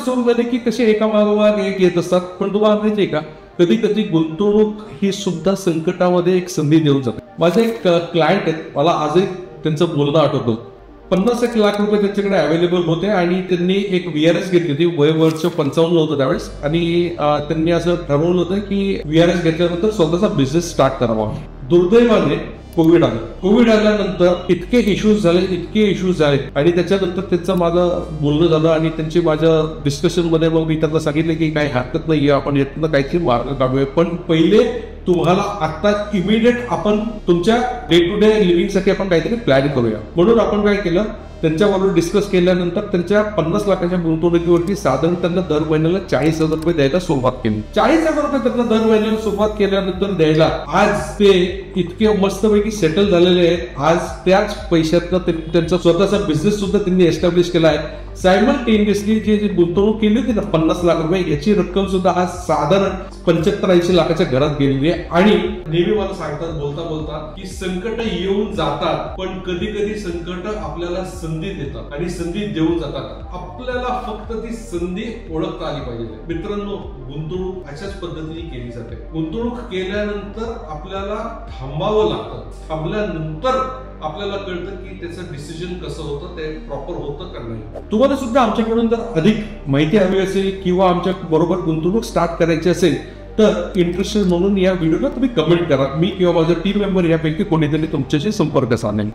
सुरू झाले की कसे एका मागोमाग एक येत असतात. पण तुम्हाला माहिती आहे का, कधी कधी गुंतवणूक ही सुद्धा संकटामध्ये एक संधी देऊन जाते. माझे एक क्लायंट आहेत, मला आजही त्यांचं बोलणं आठवतं. 50 लाख रुपये त्यांच्याकडे अवेलेबल होते आणि त्यांनी एक VRS घेतली होती. वय वर्ष 55 होतं त्यावेळेस. आणि त्यांनी असं ठरवलं होतं की VRS घेतल्यानंतर स्वतःचा बिझनेस स्टार्ट करावा. दुर्दैवाने कोविड आल्यानंतर इतके इश्यूज झाले आणि त्याच्यानंतर त्यांचं माझं बोलणं झालं आणि त्यांची माझ्या डिस्कशन मध्ये मग मी त्यांना सांगितलं की काही हरकत नाहीये, आपण यातनं काहीतरी मार्ग काढूया. पण पहिले तुम्हाला आता इमिडिएट आपण तुमच्या डे टू डे लिव्हिंगसाठी आपण काहीतरी प्लॅन करूया. म्हणून आपण काय केलं, त्यांच्याबरोबर डिस्कस केल्यानंतर त्यांच्या 50 लाखाच्या गुंतवणुकीवरती साधारण त्यांना दर महिन्याला 40,000 रुपये द्यायला सुरुवात केली. 40,000 रुपये त्यांना दर महिन्याला सुरुवात केल्यानंतर द्यायला आज ते इतके मस्तपैकी सेटल झालेले आहेत. आज त्याच पैशातनं त्यांचा स्वतःचा बिझनेस सुद्धा त्यांनी एस्टॅब्लिश केला आहे. सायमल्टेनियसली जी गुंतवणूक केली होती ना 50 लाख रुपये, याची रक्कम सुद्धा आज साधारण 75-80 लाखाच्या घरात गेलेली आहे. आणि नेहमी मला सांगतात बोलता की संकट येऊन जातात, पण कधी कधी संकट आपल्याला संधी देतात आणि संधी देऊन जातात. आपल्याला फक्त ती संधी ओळखता आली पाहिजे. मित्रांनो, गुंतवणूक अशाच पद्धतीने केली जाते. गुंतवणूक केल्यानंतर आपल्याला थांबावं लागतं. थांबल्यानंतर आपल्याला कळतं की त्याचं डिसिजन कसं होतं, ते प्रॉपर होतं का नाही. तुम्हाला सुद्धा आमच्याकडून जर अधिक माहिती हवी असेल किंवा आमच्या बरोबर गुंतवणूक स्टार्ट करायची असेल तर इंटरेस्टेड म्हणून या व्हिडिओला तुम्ही कमेंट करा. मी किंवा माझा टीम मेंबर यापैकी कोणीतरी तुमच्याशी संपर्क साधेल.